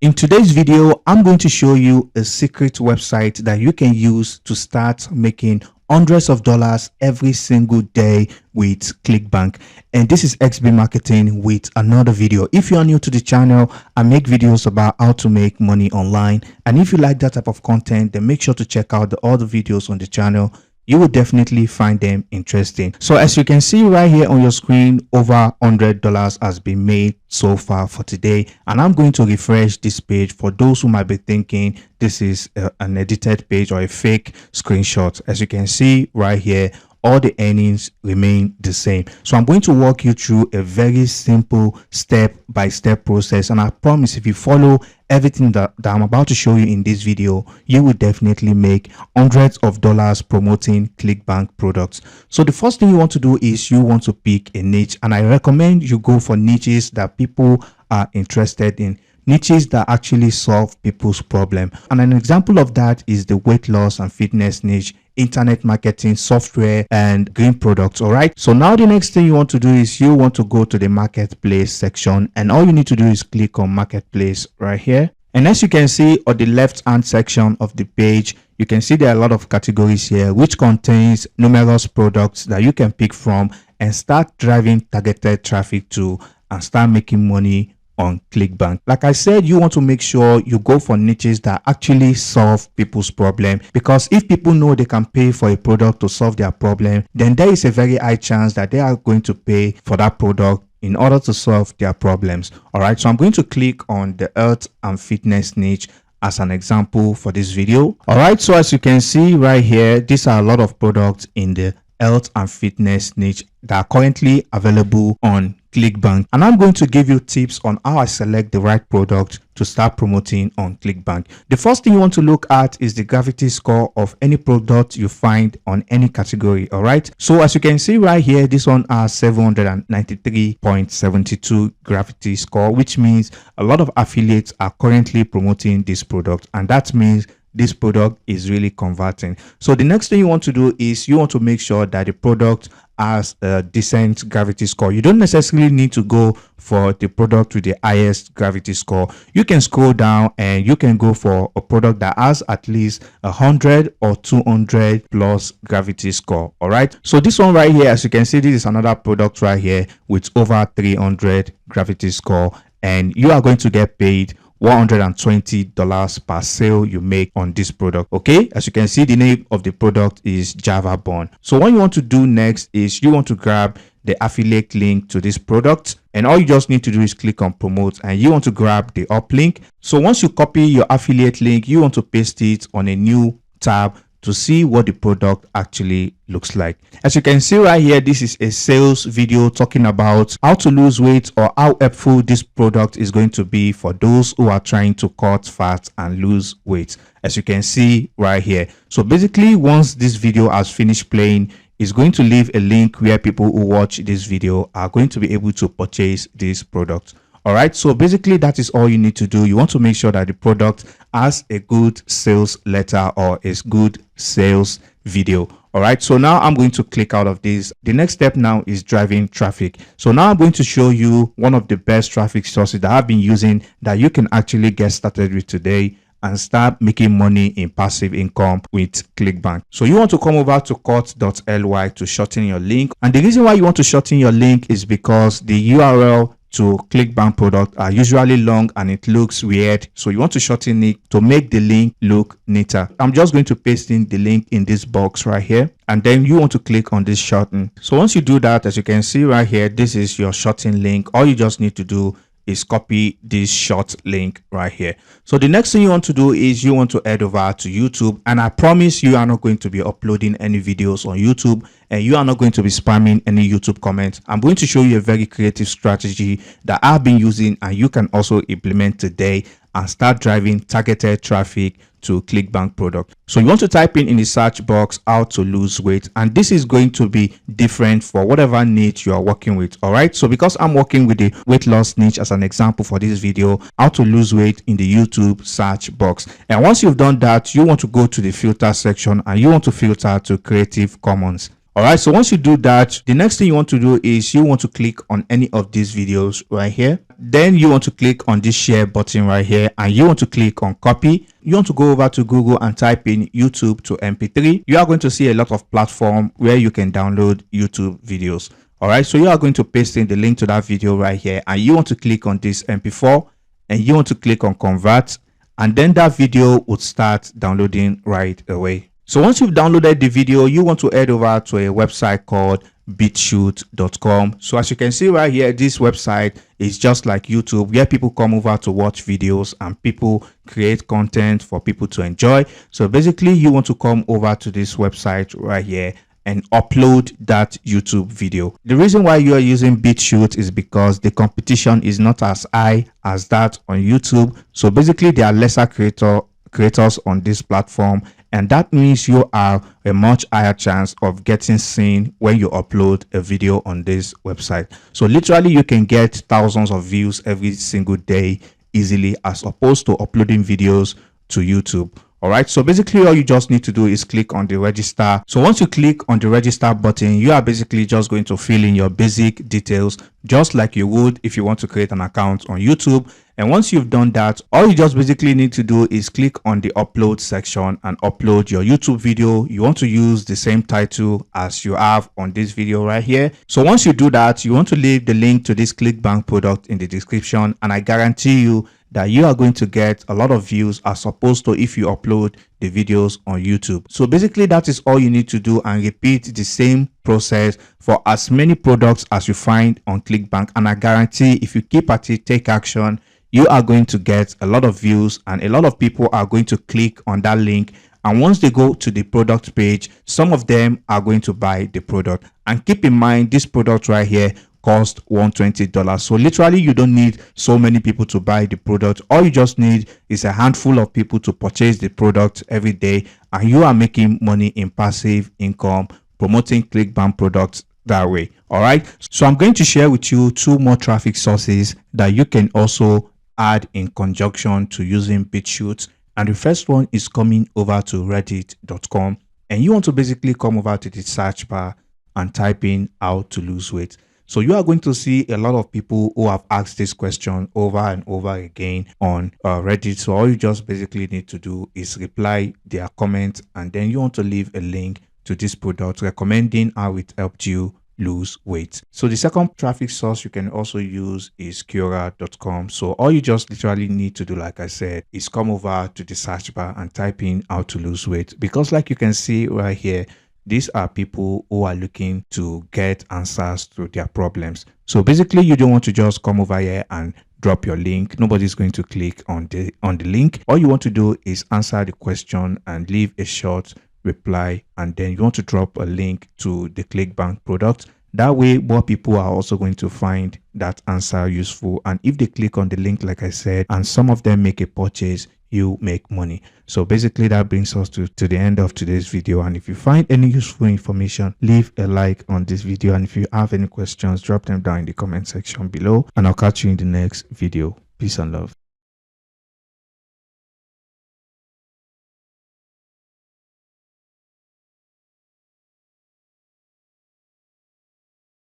In today's video, I'm going to show you a secret website that you can use to start making hundreds of dollars every single day with Clickbank. And this is XB Marketing with another video. If you're new to the channel, I make videos about how to make money online. And if you like that type of content, then make sure to check out the other videos on the channel. You will definitely find them interesting. So as you can see right here on your screen, over $100 has been made so far for today. And I'm going to refresh this page for those who might be thinking this is an edited page or a fake screenshot. As you can see right here, all the earnings remain the same. So I'm going to walk you through a very simple step-by-step process, and I promise if you follow everything that I'm about to show you in this video, you will definitely make hundreds of dollars promoting Clickbank products. So the first thing you want to do is you want to pick a niche, and I recommend you go for niches that people are interested in, niches that actually solve people's problem. And an example of that is the weight loss and fitness niche, internet marketing, software, and green products. All right, so now the next thing you want to do is you want to go to the marketplace section, and all you need to do is click on marketplace right here. And as you can see on the left hand section of the page, you can see there are a lot of categories here which contains numerous products that you can pick from and start driving targeted traffic to and start making money on Clickbank. Like I said, you want to make sure you go for niches that actually solve people's problem, because if people know they can pay for a product to solve their problem, then there is a very high chance that they are going to pay for that product in order to solve their problems. All right, so I'm going to click on the health and fitness niche as an example for this video. All right, so as you can see right here, these are a lot of products in the health and fitness niche that are currently available on Clickbank, and I'm going to give you tips on how I select the right product to start promoting on Clickbank. The first thing you want to look at is the gravity score of any product you find on any category. All right, so as you can see right here, this one has 793.72 gravity score, which means a lot of affiliates are currently promoting this product, and that means this product is really converting. So the next thing you want to do is you want to make sure that the product has a decent gravity score. You don't necessarily need to go for the product with the highest gravity score. You can scroll down and you can go for a product that has at least 100 or 200 plus gravity score. All right, so this one right here, as you can see, this is another product right here with over 300 gravity score, and you are going to get paid $120 per sale you make on this product. Okay, as you can see, the name of the product is Java Bond. So what you want to do next is you want to grab the affiliate link to this product, and all you just need to do is click on promote, and you want to grab the uplink. So once you copy your affiliate link, you want to paste it on a new tab to see what the product actually looks like. As you can see right here, this is a sales video talking about how to lose weight or how helpful this product is going to be for those who are trying to cut fat and lose weight, as you can see right here. So basically, once this video has finished playing, it's going to leave a link where people who watch this video are going to be able to purchase this product. All right, so basically that is all you need to do. You want to make sure that the product has a good sales letter or a good sales video. All right, so now I'm going to click out of this. The next step now is driving traffic. So now I'm going to show you one of the best traffic sources that I've been using that you can actually get started with today and start making money in passive income with Clickbank. So you want to come over to cut.ly to shorten your link. And the reason why you want to shorten your link is because the URL to Clickbank product are usually long and it looks weird, so you want to shorten it to make the link look neater. I'm just going to paste in the link in this box right here, and then you want to click on this shorten. So once you do that, as you can see right here, this is your shorten link. All you just need to do is copy this short link right here. So the next thing you want to do is you want to head over to YouTube, and I promise you are not going to be uploading any videos on YouTube, and you are not going to be spamming any YouTube comments. I'm going to show you a very creative strategy that I've been using and you can also implement today and start driving targeted traffic to Clickbank product. So you want to type in the search box how to lose weight, and this is going to be different for whatever niche you are working with. All right, so because I'm working with the weight loss niche as an example for this video, how to lose weight in the YouTube search box. And once you've done that, you want to go to the filter section and you want to filter to Creative Commons. All right, so once you do that, the next thing you want to do is you want to click on any of these videos right here. Then you want to click on this share button right here, and you want to click on copy. You want to go over to Google and type in YouTube to MP3. You are going to see a lot of platform where you can download YouTube videos. All right, so you are going to paste in the link to that video right here, and you want to click on this MP4, and you want to click on convert, and then that video would start downloading right away. So once you've downloaded the video, you want to head over to a website called bitshoot.com. So as you can see right here, this website is just like YouTube, where people come over to watch videos and people create content for people to enjoy. So basically, you want to come over to this website right here and upload that YouTube video. The reason why you are using BitChute is because the competition is not as high as that on YouTube. So basically, there are lesser creators on this platform, and that means you are a much higher chance of getting seen when you upload a video on this website. So literally, you can get thousands of views every single day easily, as opposed to uploading videos to YouTube. All right, so basically all you just need to do is click on the register. So once you click on the register button, you are basically just going to fill in your basic details, just like you would if you want to create an account on YouTube. And once you've done that, all you just basically need to do is click on the upload section and upload your YouTube video. You want to use the same title as you have on this video right here. So once you do that, you want to leave the link to this Clickbank product in the description, and I guarantee you that you are going to get a lot of views as opposed to if you upload the videos on YouTube. So basically, that is all you need to do, and repeat the same process for as many products as you find on Clickbank. And I guarantee if you keep at it, take action, you are going to get a lot of views, and a lot of people are going to click on that link. And once they go to the product page, some of them are going to buy the product. And keep in mind, this product right here cost $120. So literally, you don't need so many people to buy the product. All you just need is a handful of people to purchase the product every day, and you are making money in passive income promoting Clickbank products that way. All right, so I'm going to share with you 2 more traffic sources that you can also add in conjunction to using BitChute. And the first one is coming over to reddit.com, and you want to basically come over to the search bar and type in how to lose weight. So you are going to see a lot of people who have asked this question over and over again on Reddit. So all you just basically need to do is reply their comment, and then you want to leave a link to this product recommending how it helped you lose weight. So the second traffic source you can also use is Quora.com. So all you just literally need to do, like I said, is come over to the search bar and type in how to lose weight, because like you can see right here, these are people who are looking to get answers to their problems. So basically, you don't want to just come over here and drop your link. Nobody's going to click on the link. All you want to do is answer the question and leave a short reply, and then you want to drop a link to the Clickbank product. That way, more people are also going to find that answer useful. And if they click on the link, like I said, and some of them make a purchase, you make money. So basically, that brings us to the end of today's video. And if you find any useful information, leave a like on this video. And if you have any questions, drop them down in the comment section below. And I'll catch you in the next video. Peace and love.